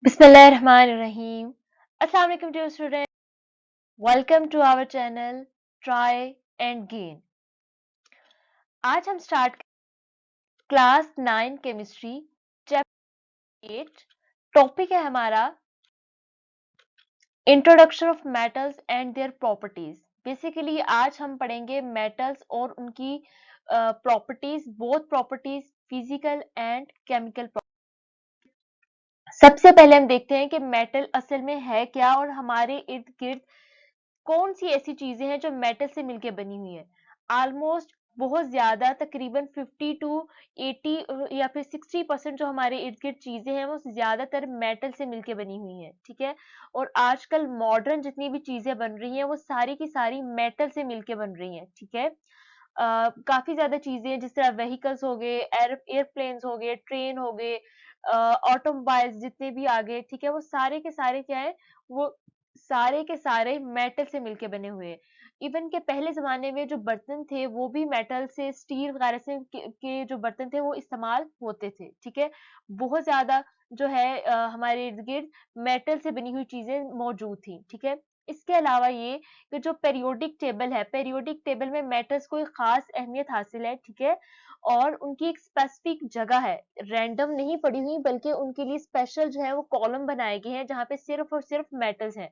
Bismillahirrahmanirrahim. Assalamu alaikum dear students. Welcome to our channel Try and Gain. आज हम start class 9 chemistry chapter 8। Topic है हमारा introduction of metals and their properties. Basically आज हम पढ़ेंगे metals और उनकी properties, both properties physical and chemical. सबसे पहले हम देखते हैं कि मेटल असल में है क्या और हमारे इर्द गिर्द कौन सी ऐसी चीजें हैं जो मेटल से मिलकर बनी हुई है। ऑलमोस्ट बहुत ज्यादा तकरीबन 50 टू 80 या फिर 60% जो हमारे इर्द गिर्द चीजें हैं वो ज्यादातर मेटल से मिलके बनी हुई हैं। ठीक है, और आजकल मॉडर्न जितनी भी चीजें बन रही हैं वो सारी की सारी मेटल से मिलके बन रही हैं। ठीक है, काफी ज्यादा चीजें जिस तरह व्हीकल्स हो गए, एयरप्लेन्स हो गए, ट्रेन हो गए, ऑटोमोबाइल्स जितने भी आ गए, ठीक है, वो सारे के सारे क्या है, वो सारे के सारे मेटल से मिलके बने हुए हैं। इवन के पहले जमाने में जो बर्तन थे वो भी मेटल से, स्टील वगैरह से के जो बर्तन थे वो इस्तेमाल होते थे। ठीक है, बहुत ज्यादा जो है हमारे इर्द गिर्द मेटल से बनी हुई चीजें मौजूद थी। ठीक है, इसके अलावा ये कि जो पेरियोडिक टेबल है, पेरियोडिक टेबल में मेटल्स को एक खास अहमियत हासिल है। ठीक है, और उनकी एक स्पेसिफिक जगह है, रैंडम नहीं पड़ी हुई बल्कि उनके लिए स्पेशल जो है वो कॉलम बनाए गए हैं जहाँ पे सिर्फ और सिर्फ मेटल्स हैं।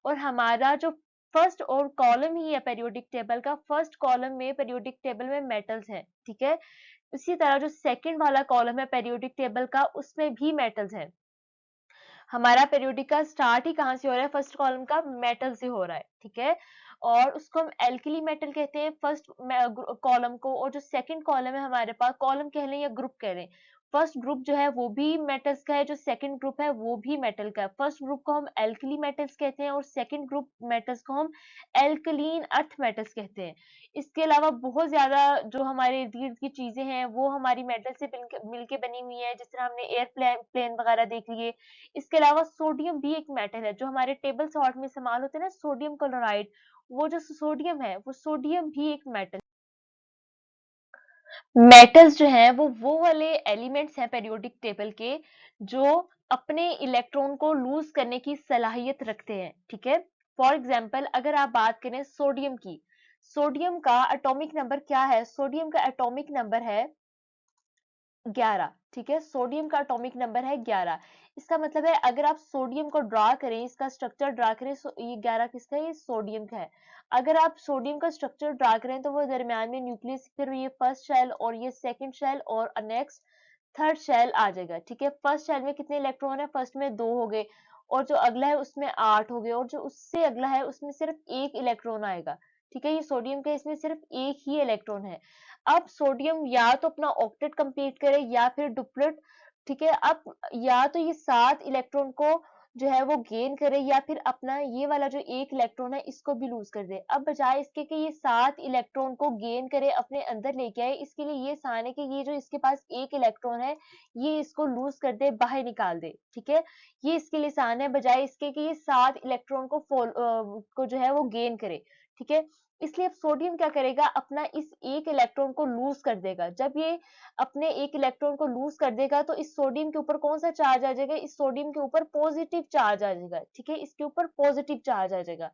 और हमारा जो फर्स्ट और कॉलम ही है पेरियोडिक टेबल का, फर्स्ट कॉलम में पेरियोडिक टेबल में मेटल्स हैं। ठीक है, इसी तरह जो सेकंड वाला कॉलम है पेरियोडिक टेबल का उसमें भी मेटल्स हैं। हमारा पेरियोडिक का स्टार्ट ही कहाँ से हो रहा है, फर्स्ट कॉलम का मेटल से हो रहा है। ठीक है, और उसको हम एल्कली मेटल कहते हैं फर्स्ट कॉलम को, और जो सेकंड कॉलम है हमारे पास, कॉलम कह लें या ग्रुप कह लें, फर्स्ट ग्रुप जो है वो भी मेटल्स का है, जो सेकंड ग्रुप है वो भी मेटल का है। फर्स्ट ग्रुप को हम एल्कली मेटल्स कहते हैं और सेकंड ग्रुप मेटल्स को हम एल्कलीन अर्थ मेटल्स कहते हैं। इसके अलावा बहुत ज्यादा जो हमारे इर्द गिर्द की चीजें हैं वो हमारी मेटल से मिलके बनी हुई है, जिस तरह हमने एयर प्लेन वगैरह देख लिए। इसके अलावा सोडियम भी एक मेटल है जो हमारे टेबल सॉल्ट में इस्तेमाल होते हैं ना, सोडियम क्लोराइड, वो जो सोडियम है वो सोडियम भी एक मेटल। मेटल्स जो हैं वो वाले एलिमेंट्स हैं पेरियोडिक टेबल के जो अपने इलेक्ट्रॉन को लूज करने की सलाहियत रखते हैं। ठीक है, फॉर एग्जांपल अगर आप बात करें सोडियम की, सोडियम का एटॉमिक नंबर क्या है, सोडियम का एटॉमिक नंबर है 11। ठीक है, सोडियम का एटॉमिक नंबर है 11। इसका मतलब है अगर आप सोडियम को ड्रा करें, इसका स्ट्रक्चर ड्रा करें, ये 11 किसका है, ये सोडियम का है। अगर आप सोडियम का स्ट्रक्चर ड्रा करें तो वो दरमियान में न्यूक्लियस, फिर ये फर्स्ट शेल और ये सेकंड शेल और नेक्स्ट थर्ड शेल आ जाएगा। ठीक है, फर्स्ट शेल में कितने इलेक्ट्रॉन है, फर्स्ट में 2 हो गए, और जो अगला है उसमें 8 हो गए, और जो उससे अगला है उसमें सिर्फ 1 इलेक्ट्रॉन आएगा। ठीक है, ये सोडियम का, इसमें सिर्फ 1 ही इलेक्ट्रॉन है। अब सोडियम या तो अपना ऑक्टेट कंप्लीट करे या फिर डुप्लेट। ठीक है, अब या तो ये 7 इलेक्ट्रॉन को जो है वो गेन करे या फिर अपना ये वाला जो 1 इलेक्ट्रॉन है इसको भी लूज कर दे। अब बजाय इसके कि ये 7 इलेक्ट्रॉन को गेन करे अपने अंदर लेके आए, इसके लिए ये आसान है कि ये जो इसके पास 1 इलेक्ट्रॉन है ये इसको लूज कर दे, बाहर निकाल दे। ठीक है, ये इसके लिए आसान है बजाय इसके कि ये 7 इलेक्ट्रॉन को जो है वो गेन करे। ठीक है, इसलिए अब सोडियम क्या करेगा, अपना इस 1 इलेक्ट्रॉन को लूज कर देगा। जब ये अपने 1 इलेक्ट्रॉन को लूज कर देगा तो इस सोडियम के ऊपर कौन सा चार्ज आ जाएगा, इस सोडियम के ऊपर पॉजिटिव चार्ज आ जाएगा। ठीक है, इसके ऊपर पॉजिटिव चार्ज आ जाएगा।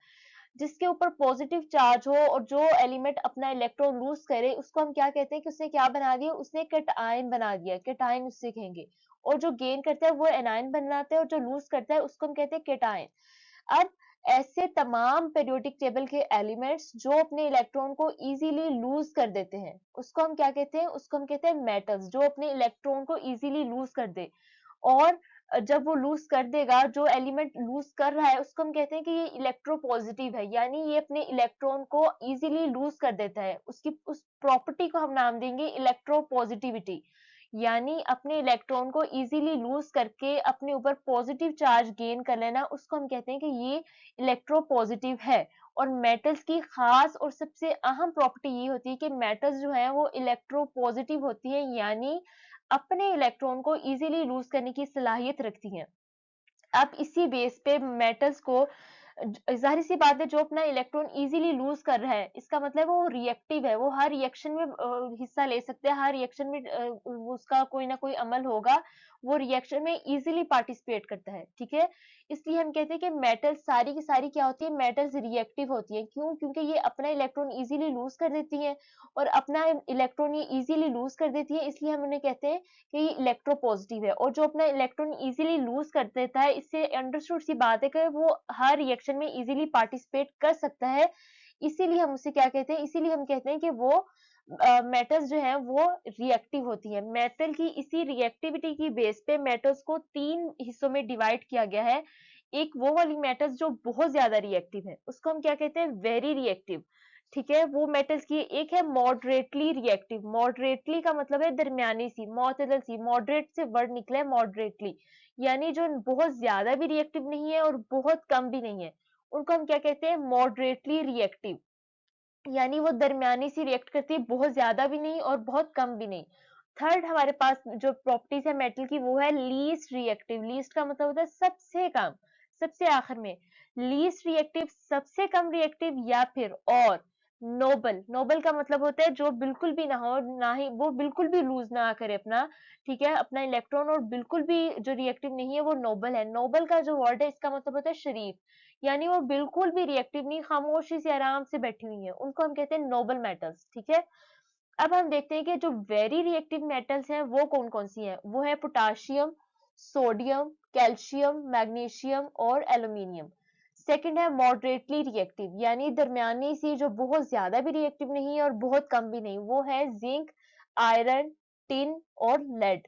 जिसके ऊपर पॉजिटिव चार्ज हो और जो एलिमेंट अपना इलेक्ट्रॉन लूज करे उसको हम क्या कहते हैं कि उसने क्या बना दिया, उसने कैटायन बना दिया, कैटायन उससे कहेंगे। और जो गेन करता है वो एनायन बनाता है और जो लूज करता है उसको हम कहते हैं कैटायन। अब ऐसे तमाम पेरियोडिक टेबल के एलिमेंट्स जो अपने इलेक्ट्रॉन को इजीली लूज कर देते हैं उसको हम क्या कहते हैं, उसको हम कहते हैं मेटल्स, जो अपने इलेक्ट्रॉन को इजीली लूज कर दे। और जब वो लूज कर देगा, जो एलिमेंट लूज कर रहा है उसको हम कहते हैं कि ये इलेक्ट्रोपॉजिटिव है, यानी ये अपने इलेक्ट्रॉन को इजीली लूज कर देता है। उसकी उस प्रॉपर्टी को हम नाम देंगे इलेक्ट्रोपॉजिटिविटी, यानी अपने इलेक्ट्रॉन को इजीली लूज करके अपने ऊपर पॉजिटिव चार्ज गेन कर लेना, उसको हम कहते हैं कि ये इलेक्ट्रोपॉजिटिव है। और मेटल्स की खास और सबसे अहम प्रॉपर्टी ये होती है कि मेटल्स जो है वो इलेक्ट्रोपॉजिटिव होती है, यानी अपने इलेक्ट्रॉन को इजीली लूज करने की सलाहियत रखती हैं। अब इसी बेस पे मेटल्स को जाहिर सी बात है जो अपना इलेक्ट्रॉन इजीली लूज कर रहा है इसका मतलब वो रिएक्टिव है, वो हर रिएक्शन में हिस्सा ले सकते हैं, हर रिएक्शन में उसका कोई ना कोई अमल होगा वो रिएक्शन में इजीली पार्टिसिपेट करता है, ठीक है। इसलिए हम कहते हैं कि मेटल सारी की सारी क्या होती है, मेटल्स रिएक्टिव होती है। क्यों? क्योंकि ये अपना इलेक्ट्रॉन इजीली लूज कर देती है, और अपना इलेक्ट्रॉन ये इजीली लूज कर देती है, इसलिए हम उन्हें कहते हैं कि ये इलेक्ट्रोपॉजिटिव है। और जो अपना इलेक्ट्रॉन इजीली लूज कर देता है, इससे अंडरस्टूड सी बात है कि वो हर रिएक्शन में इजीली पार्टिसिपेट कर सकता है। इसीलिए हम उसे क्या कहते हैं, इसीलिए हम कहते हैं कि वो मेटल्स जो है वो रिएक्टिव होती है। मेटल की इसी रिएक्टिविटी की बेस पे मेटल्स को 3 हिस्सों में डिवाइड किया गया है। एक वो वाली मेटल्स जो बहुत ज्यादा रिएक्टिव है, उसको हम क्या कहते हैं, वेरी रिएक्टिव, ठीक है। वो मेटल्स की एक है मॉडरेटली रिएक्टिव। मॉडरेटली का मतलब है दरमियानी सी, मोतदल सी, मॉडरेट से वर्ड निकला है मॉडरेटली, यानी जो बहुत ज्यादा भी रिएक्टिव नहीं है और बहुत कम भी नहीं है, उनको हम क्या कहते हैं, मॉडरेटली रिएक्टिव, यानी वो दरमियानी सी रिएक्ट करती है, बहुत ज्यादा भी नहीं और बहुत कम भी नहीं। थर्ड हमारे पास जो प्रॉपर्टीज है मेटल की, वो है लीस्ट रिएक्टिव। लीस्ट का मतलब होता है सबसे कम, सबसे आखिर में। लीस्ट रिएक्टिव सबसे कम रिएक्टिव, या फिर और नोबल। नोबल का मतलब होता है जो बिल्कुल भी ना हो, ना ही वो बिल्कुल भी लूज ना करे अपना, ठीक है, अपना इलेक्ट्रॉन, और बिल्कुल भी जो रिएक्टिव नहीं है वो नोबल है। नोबल का जो वर्ड है इसका मतलब होता है शरीफ, यानी वो बिल्कुल भी रिएक्टिव नहीं, खामोशी से आराम से बैठी हुई है, उनको हम कहते हैं नोबल मेटल्स, ठीक है। अब हम देखते हैं कि जो वेरी रिएक्टिव मेटल्स हैं वो कौन कौन सी हैं। वो है पोटाशियम, सोडियम, कैल्शियम, मैग्नीशियम और एल्यूमिनियम। सेकंड है मॉडरेटली रिएक्टिव, यानी दरमियानी सी, जो बहुत ज्यादा भी रिएक्टिव नहीं है और बहुत कम भी नहीं, वो है जिंक, आयरन, टिन और लेड।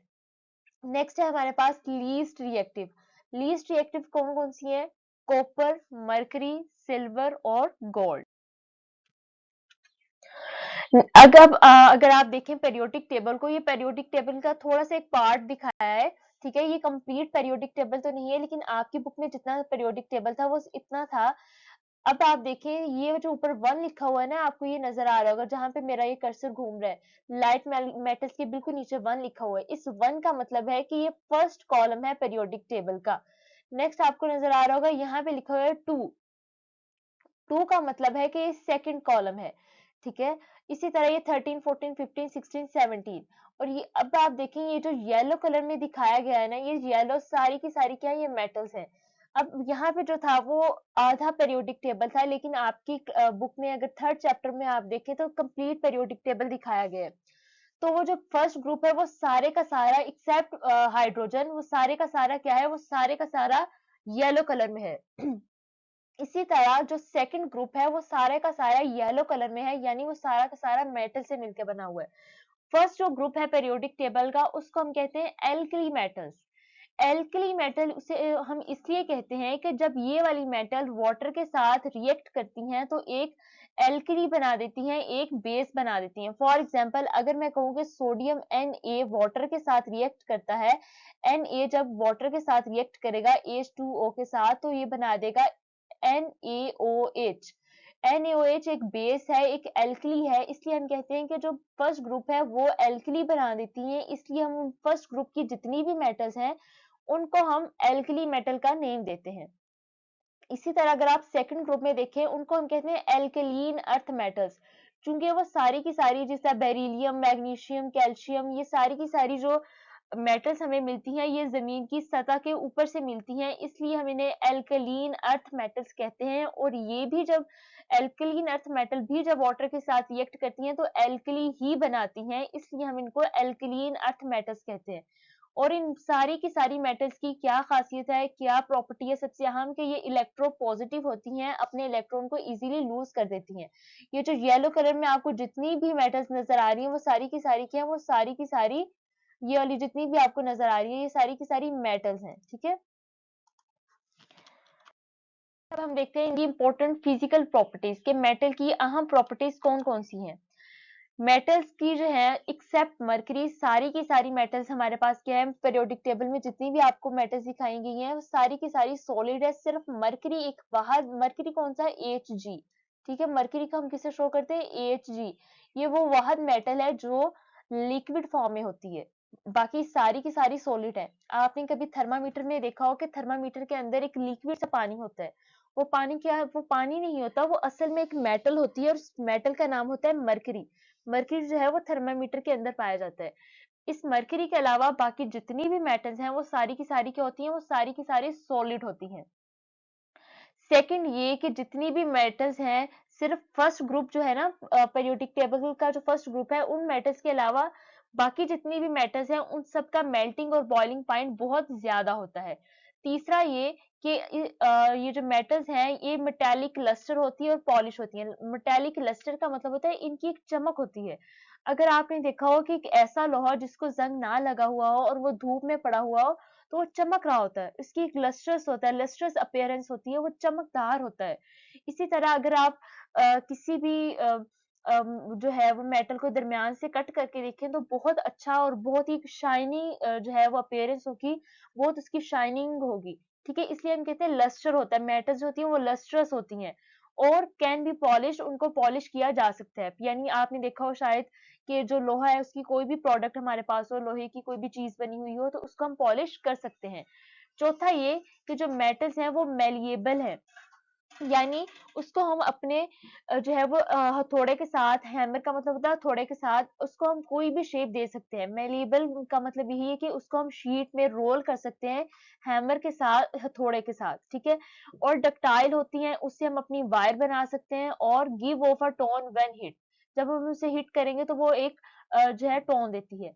नेक्स्ट है हमारे पास लीस्ट रिएक्टिव। लीस्ट रिएक्टिव कौन कौन सी है, कॉपर, मरकरी, सिल्वर और गोल्ड। अगर आप देखें पेरियोडिक टेबल को, ये पेरियोडिक टेबल का थोड़ा सा एक पार्ट दिखाया है, ठीक है। ये कंप्लीट पेरियोडिक टेबल तो नहीं है, लेकिन आपकी बुक में जितना पेरियोडिक टेबल था वो इतना था। अब आप देखें, ये जो ऊपर 1 लिखा हुआ है ना, आपको ये नजर आ रहा होगा, जहां पे मेरा ये कर्सर घूम रहा है, लाइट मेटल्स के बिल्कुल नीचे 1 लिखा हुआ है। इस 1 का मतलब है कि ये फर्स्ट कॉलम है पेरियोडिक टेबल का। नेक्स्ट आपको नजर आ रहा होगा, यहाँ पे लिखा हुआ है 2। 2 का मतलब है कि ये सेकंड कॉलम है, ठीक है। इसी तरह ये 13, 14, 15, 16, 17, और ये अब आप देखें, ये जो येलो कलर में दिखाया गया है ना, ये येलो सारी की सारी क्या है, ये मेटल्स हैं। अब यहाँ पे जो था वो आधा पेरियोडिक टेबल था, लेकिन आपकी बुक में अगर थर्ड चैप्टर में आप देखें तो कंप्लीट पेरियोडिक टेबल दिखाया गया है। तो वो जो फर्स्ट ग्रुप है वो सारे का सारा एक्सेप्ट हाइड्रोजन, वो सारे का सारा क्या है, वो सारे का सारा येलो कलर में है। इसी तरह जो सेकंड ग्रुप है वो सारे का सारा येलो कलर में है, यानी वो सारा का सारा मेटल से मिलकर बना हुआ है। फर्स्ट जो ग्रुप है पेरियोडिक टेबल का, उसको हम कहते हैं एल्कली मेटल्स। एल्कली मेटल उसे हम इसलिए कहते हैं कि जब ये वाली मेटल वाटर के साथ रिएक्ट करती हैं तो एक एल्कली बना देती हैं, एक बेस बना देती हैं। फॉर एग्जांपल, अगर मैं कहूँ कि सोडियम Na वाटर के साथ रिएक्ट करता है, Na जब वाटर के साथ रिएक्ट करेगा H2O के साथ, तो ये बना देगा NaOH। NaOH एक बेस है, एक एल्कली है, इसलिए हम कहते हैं कि जो फर्स्ट ग्रुप है वो एल्कली बना देती है, इसलिए हम फर्स्ट ग्रुप की जितनी भी मेटल्स हैं उनको हम एल्कली मेटल का नेम देते हैं। इसी तरह अगर आप सेकंड ग्रुप में देखें, उनको हम कहते हैं एल्कलीन अर्थ मेटल्स, चूंकि वो सारी की सारी, जैसे बेरिलियम, मैग्नीशियम, कैल्शियम, ये सारी की सारी जो मेटल्स हमें मिलती हैं, ये जमीन की सतह के ऊपर से मिलती हैं, इसलिए हम इन्हें एल्कलीन अर्थ मेटल्स कहते हैं। और ये भी जब एल्कलीन अर्थ मेटल भी जब वाटर के साथ रिएक्ट करती हैं तो एल्कली ही बनाती हैं, इसलिए हम इनको एल्कलीन अर्थ मेटल्स कहते हैं। और इन सारी की सारी मेटल्स की क्या खासियत है, क्या प्रॉपर्टी है, सबसे अहम कि ये इलेक्ट्रोपॉजिटिव होती हैं, अपने इलेक्ट्रॉन को इजीली लूज कर देती हैं। ये जो येलो कलर में आपको जितनी भी मेटल्स नजर आ रही हैं, वो सारी की सारी क्या है, वो सारी की सारी, ये वाली जितनी भी आपको नजर आ रही है, ये सारी की सारी मेटल्स हैं, ठीक है। अब हम देखते हैं इनकी इंपॉर्टेंट फिजिकल प्रॉपर्टीज के, मेटल की अहम प्रॉपर्टीज कौन कौन सी हैं। मेटल्स की जो है, एक्सेप्ट मरकरी, सारी की सारी मेटल्स हमारे पास क्या है, पीरियोडिक टेबल में जितनी भी आपको मेटल्स दिखाई गई हैं वो सारी की सारी सॉलिड है। सिर्फ मरकरी एक बाहर, मरकरी कौन सा है, Hg, ठीक है। मरकरी को हम किसे शो करते हैं, Hg। ये वो वाहद मेटल है जो लिक्विड फॉर्म में होती है, बाकी सारी की सारी सॉलिड है। आपने कभी थर्मामीटर में देखा हो कि थर्मामीटर के अंदर एक लिक्विड सा पानी होता है, वो पानी क्या है, वो पानी नहीं होता, वो असल में एक मेटल होती है, और उस मेटल का नाम होता है मरकरी। मरकरी जो है वो थर्मामीटर के अंदर पाया जाता है। इस मरकरी के अलावा बाकी जितनी भी मेटल्स हैं वो सारी की सारी क्या होती हैं, वो सारी की सारी सॉलिड होती हैं। सेकंड ये कि जितनी भी मेटल्स हैं, सिर्फ फर्स्ट ग्रुप जो है ना पीरियोडिक टेबल का जो फर्स्ट ग्रुप है, उन मेटल्स के अलावा बाकी जितनी भी मेटल्स हैं उन सब का मेल्टिंग और बॉइलिंग पॉइंट बहुत ज्यादा होता है। तीसरा ये कि ये जो मेटल्स हैं ये मेटालिक लस्टर होती है और पॉलिश होती है। मेटालिक लस्टर का मतलब होता है इनकी एक चमक होती है। अगर आपने देखा हो कि एक ऐसा लोहा जिसको जंग ना लगा हुआ हो और वो धूप में पड़ा हुआ हो, तो वो चमक रहा होता है, इसकी एक लस्ट्रस होता है, लस्ट्रस अपीयरेंस होती है, वो चमकदार होता है। इसी तरह अगर आप किसी भी जो है वो मेटल को दरमियान से कट करके देखें तो बहुत अच्छा और बहुत ही शाइनी जो है वो अपीयरेंस होगी, बहुत उसकी शाइनिंग होगी। ठीक है, इसलिए हम कहते हैं लस्टर होता है, मेटल्स जो होती हैं वो लस्ट्रस होती हैं और कैन बी पॉलिश, उनको पॉलिश किया जा सकता है। यानी आपने देखा हो शायद कि जो लोहा है उसकी कोई भी प्रोडक्ट हमारे पास हो, लोहे की कोई भी चीज बनी हुई हो, तो उसको हम पॉलिश कर सकते हैं। चौथा ये कि जो मेटल्स हैं वो मेलिएबल है, यानी उसको हम अपने जो है वो हथौड़े के साथ, हैमर का मतलब होता है हथौड़े के साथ उसको हम कोई भी शेप दे सकते हैं। मेलिएबल का मतलब यही है कि उसको हम शीट में रोल कर सकते हैं हैमर के साथ, हथौड़े के साथ, ठीक है। और डक्टाइल होती हैं, उससे हम अपनी वायर बना सकते हैं और give of a tone when hit, जब हम उसे हिट करेंगे तो वो एक जो है टोन देती है।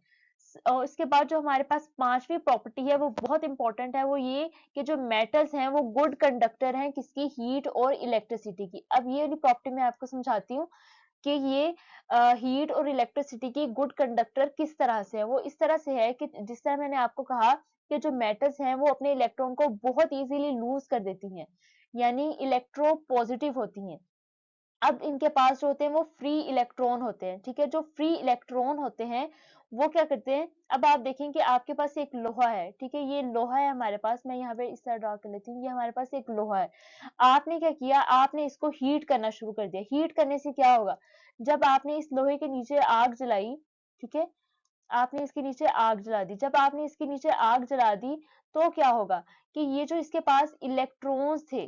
और इसके बाद जो हमारे पास पांचवी प्रॉपर्टी है वो बहुत इंपॉर्टेंट है, वो ये कि जो मेटल्स हैं वो गुड कंडक्टर हैं किसकी, हीट और इलेक्ट्रिसिटी की। अब ये वाली प्रॉपर्टी मैं आपको समझाती हूँ कि ये हीट और इलेक्ट्रिसिटी की गुड कंडक्टर किस तरह से है। वो इस तरह से है कि जिस तरह मैंने आपको कहा कि जो मेटल्स हैं वो अपने इलेक्ट्रॉन को बहुत इजीली लूज कर देती हैं, यानी इलेक्ट्रो पॉजिटिव होती हैं। अब इनके पास जो होते हैं वो फ्री इलेक्ट्रॉन होते हैं, ठीक है। जो फ्री इलेक्ट्रॉन होते हैं वो क्या करते हैं, अब आप देखें कि आपके पास एक लोहा है, ठीक है, ये लोहा है हमारे पास, मैं यहाँ पे इस तरह ड्रा कर लेती हूँ, ये हमारे पास एक लोहा है। आपने क्या किया, आपने इसको हीट करना शुरू कर दिया। हीट करने से क्या होगा, जब आपने इस लोहे के नीचे आग जलाई, ठीक है, आपने इसके नीचे आग जला दी, जब आपने इसके नीचे आग जला दी तो क्या होगा कि ये जो इसके पास इलेक्ट्रॉन्स थे,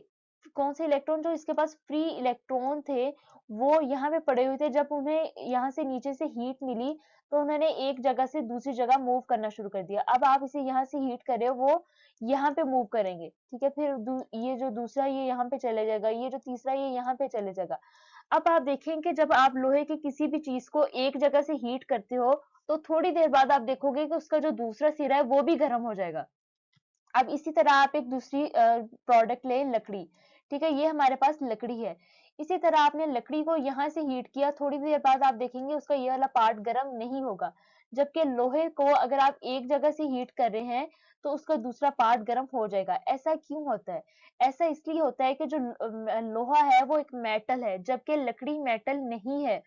कौन से इलेक्ट्रॉन, जो इसके पास फ्री इलेक्ट्रॉन थे वो यहाँ पे पड़े हुए थे। जब उन्हें यहाँ से नीचे से हीट मिली तो उन्होंने एक जगह से दूसरी जगह मूव करना शुरू कर दिया। अब आप इसे यहाँ से हीट कर रहे हो, वो यहाँ पे मूव करेंगे, ठीक है। फिर ये जो दूसरा ये यहाँ पे चले जाएगा, ये जो तीसरा ये यहाँ पे चले जाएगा। अब आप देखें कि जब आप लोहे की किसी भी चीज को एक जगह से हीट करते हो तो थोड़ी देर बाद आप देखोगे कि उसका जो दूसरा सिरा है वो भी गर्म हो जाएगा। अब इसी तरह आप एक दूसरी प्रोडक्ट लें, लकड़ी, ठीक है, ये हमारे पास लकड़ी है। इसी तरह आपने लकड़ी को यहाँ से हीट किया, थोड़ी देर बाद आप देखेंगे उसका ये वाला पार्ट गर्म नहीं होगा। जबकि लोहे को अगर आप एक जगह से हीट कर रहे हैं तो उसका दूसरा पार्ट गर्म हो जाएगा। ऐसा क्यों होता है, ऐसा इसलिए होता है कि जो लोहा है वो एक मेटल है जबकि लकड़ी मेटल नहीं है।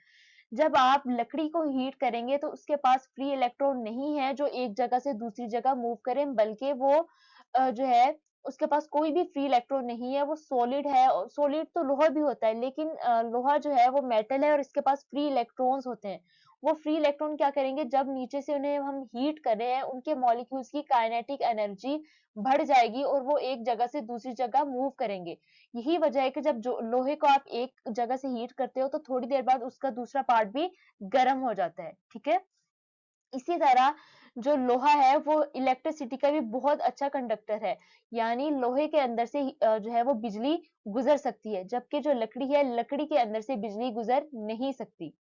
जब आप लकड़ी को हीट करेंगे तो उसके पास फ्री इलेक्ट्रॉन नहीं है जो एक जगह से दूसरी जगह मूव करें, बल्कि वो जो है उसके पास कोई भी फ्री इलेक्ट्रॉन नहीं है, वो सॉलिड है। और सॉलिड तो लोहा भी होता है, लेकिन लोहा जो है वो मेटल है और इसके पास फ्री इलेक्ट्रॉन्स होते हैं। वो फ्री इलेक्ट्रॉन क्या करेंगे, जब नीचे से उन्हें हम हीट कर रहे हैं उनके मॉलिक्यूल्स की काइनेटिक एनर्जी बढ़ जाएगी और वो एक जगह से दूसरी जगह मूव करेंगे। यही वजह है कि जब जो लोहे को आप एक जगह से हीट करते हो तो थोड़ी देर बाद उसका दूसरा पार्ट भी गर्म हो जाता है, ठीक है। इसी तरह जो लोहा है वो इलेक्ट्रिसिटी का भी बहुत अच्छा कंडक्टर है, यानी लोहे के अंदर से जो है वो बिजली गुजर सकती है, जबकि जो लकड़ी है, लकड़ी के अंदर से बिजली गुजर नहीं सकती।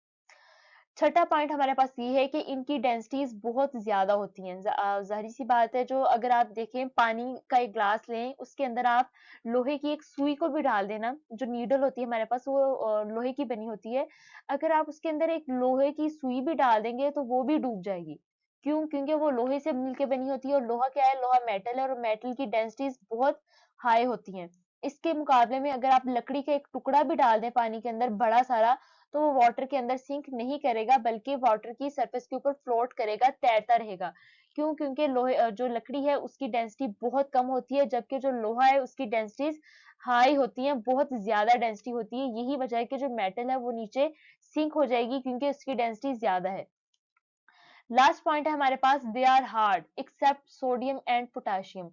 छठा पॉइंट हमारे पास ये है कि इनकी डेंसिटीज बहुत ज्यादा होती हैं। जाहिर सी बात है, जो अगर आप देखें पानी का एक ग्लास लें, उसके अंदर आप लोहे की एक सुई को भी डाल देना, जो नीडल होती है हमारे पास वो लोहे की बनी होती है। अगर आप उसके अंदर एक लोहे की सुई भी डाल देंगे तो वो भी डूब जाएगी। क्यों, क्योंकि वो लोहे से मिलके बनी होती है और लोहा क्या है, लोहा मेटल है और मेटल की डेंसिटीज बहुत हाई होती हैं। इसके मुकाबले में अगर आप लकड़ी का एक टुकड़ा भी डाल दें पानी के अंदर बड़ा सारा, तो वो वाटर के अंदर सिंक नहीं करेगा, बल्कि वाटर की सरफेस के ऊपर फ्लोट करेगा, तैरता रहेगा। क्यों, क्योंकि लोहे जो लकड़ी है उसकी डेंसिटी बहुत कम होती है, जबकि जो लोहा है उसकी डेंसिटीज हाई होती है, बहुत ज्यादा डेंसिटी होती है। यही वजह है कि जो मेटल है वो नीचे सिंक हो जाएगी क्योंकि उसकी डेंसिटी ज्यादा है। लास्ट पॉइंट है हमारे पास, they are hard except sodium and potassium.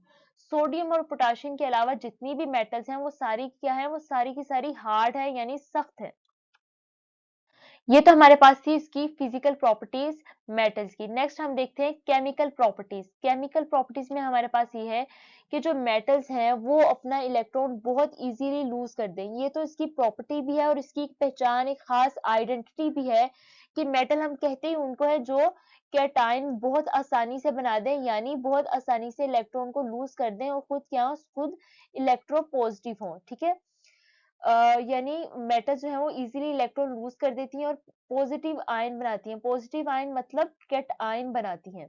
Sodium और पोटेशियम के अलावा जितनी भी मेटल्स हैं वो सारी क्या है, वो सारी की सारी हार्ड है, यानी सख्त है। ये तो हमारे पास थी इसकी फिजिकल प्रॉपर्टीज मेटल्स की। नेक्स्ट हम देखते हैं केमिकल प्रॉपर्टीज। केमिकल प्रॉपर्टीज में हमारे पास ये है कि जो मेटल्स हैं वो अपना इलेक्ट्रॉन बहुत इजीली लूज कर दें। ये तो इसकी प्रॉपर्टी भी है और इसकी एक पहचान, एक खास आइडेंटिटी भी है कि मेटल हम कहते ही उनको है जो कैटायन बहुत आसानी से बना दें, यानी बहुत आसानी से इलेक्ट्रॉन को लूज कर दें और खुद इलेक्ट्रोपॉजिटिव हों। ठीक है, यानी मेटल जो है वो इजीली इलेक्ट्रॉन लूज कर देती हैं और पॉजिटिव आयन बनाती हैं। पॉजिटिव आयन मतलब कैट आयन बनाती हैं।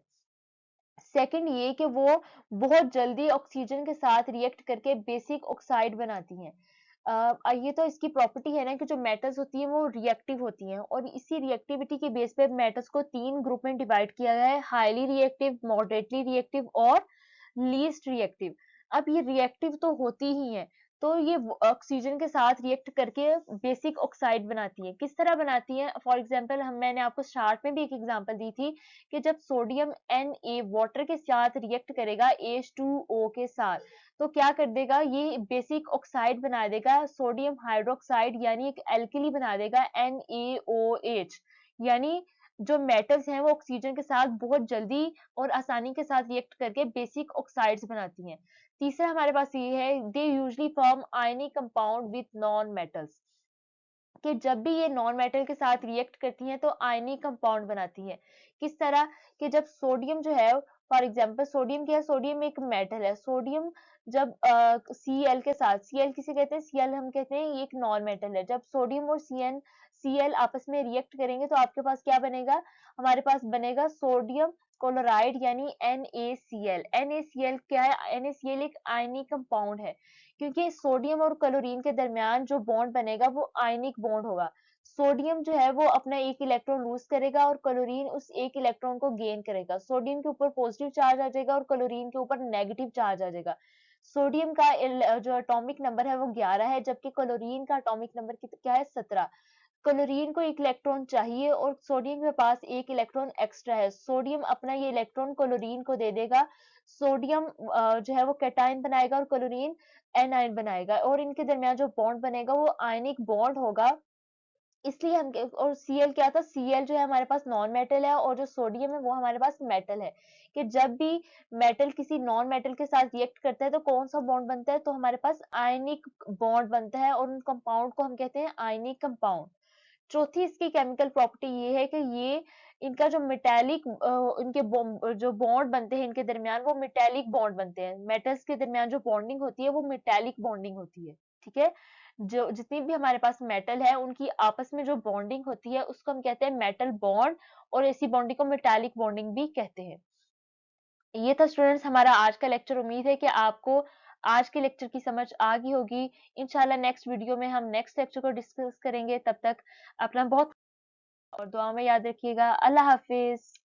सेकंड ये कि वो बहुत जल्दी ऑक्सीजन के साथ रिएक्ट करके बेसिक ऑक्साइड बनाती हैं। ये तो इसकी प्रॉपर्टी है ना कि जो मेटल्स होती हैं वो रिएक्टिव होती हैं और इसी रिएक्टिविटी के बेस पे मेटल्स को 3 ग्रुप में डिवाइड किया गया है, हाईली रिएक्टिव, मॉडरेटली रिएक्टिव और लीस्ट रिएक्टिव। अब ये रिएक्टिव तो होती ही हैं, तो ये ऑक्सीजन के साथ रिएक्ट करके बेसिक ऑक्साइड बनाती हैं। किस तरह बनाती हैं? फॉर एग्जांपल मैंने आपको स्टार्ट में भी एक एग्जांपल दी थी कि जब सोडियम Na वाटर के साथ रिएक्ट करेगा H2O के साथ, तो क्या कर देगा, ये बेसिक ऑक्साइड बना देगा सोडियम हाइड्रोक्साइड, यानी एक एल्कली बना देगा NaOH। यानी जो मेटल्स हैं वो ऑक्सीजन के साथ बहुत जल्दी और आसानी के साथ रिएक्ट करके बेसिक ऑक्साइड्स बनाती हैं। तीसरा हमारे पास ये है, they usually form ionic compound with non metals, कि जब भी ये नॉन मेटल के साथ रिएक्ट करती हैं तो आयनिक कंपाउंड बनाती है। किस तरह? कि जब सोडियम जो है, फॉर एग्जांपल सोडियम क्या है, सोडियम एक मेटल है। सोडियम जब Cl के साथ, Cl किसे कहते हैं, Cl हम कहते हैं ये एक नॉन मेटल है। जब सोडियम और Cl आपस में रिएक्ट करेंगे तो आपके पास क्या बनेगा, हमारे पास बनेगा सोडियम क्लोराइड यानी NaCl। NaCl क्या है, NaCl एक आयनिक कंपाउंड है, क्योंकि सोडियम और क्लोरीन के दरमियान जो बॉन्ड बनेगा वो आयनिक बॉन्ड होगा। सोडियम जो है वो अपना एक इलेक्ट्रॉन लूज करेगा और क्लोरीन उस एक इलेक्ट्रॉन को गेन करेगा। सोडियम के ऊपर पॉजिटिव चार्ज आ जाएगा और क्लोरीन के ऊपर नेगेटिव चार्ज आ जाएगा। सोडियम का जो एटॉमिक नंबर है वो 11 है, जबकि क्लोरीन का एटॉमिक नंबर क्या है, 17। क्लोरीन को एक इलेक्ट्रॉन चाहिए और सोडियम के पास एक इलेक्ट्रॉन एक्स्ट्रा है। सोडियम अपना ये इलेक्ट्रॉन क्लोरीन को दे देगा। सोडियम जो है वो कैटायन बनाएगा और क्लोरीन एनायन बनाएगा और इनके दरमियान जो बॉन्ड बनेगा वो आयनिक बॉन्ड होगा। इसलिए और Cl क्या था, Cl जो है हमारे पास नॉन मेटल है और जो सोडियम है वो हमारे पास मेटल है। कि जब भी मेटल किसी नॉन मेटल के साथ रिएक्ट करता है तो कौन सा बॉन्ड बनता है, तो हमारे पास आयनिक बॉन्ड बनता है और उन कंपाउंड को हम कहते हैं आयनिक कंपाउंड। चौथी इसकी केमिकल प्रॉपर्टी ये है कि ये इनका जो मेटालिक जो बॉन्ड बनते हैं इनके दरमियान वो मेटालिक बॉन्ड बनते हैं। मेटल्स के दरमियान जो बॉन्डिंग होती है वो मेटालिक बॉन्डिंग होती है। ठीक है, जो जितनी भी हमारे पास मेटल है उनकी आपस में जो बॉन्डिंग होती है उसको हम कहते हैं मेटल बॉन्ड और ऐसी बॉन्डिंग को मेटालिक बॉन्डिंग भी कहते हैं। ये था स्टूडेंट्स हमारा आज का लेक्चर। उम्मीद है कि आपको आज के लेक्चर की समझ आ गई होगी। इंशाल्लाह नेक्स्ट वीडियो में हम नेक्स्ट लेक्चर को डिस्कस करेंगे। तब तक अपना बहुत और दुआ में याद रखिएगा। अल्लाह हाफिज।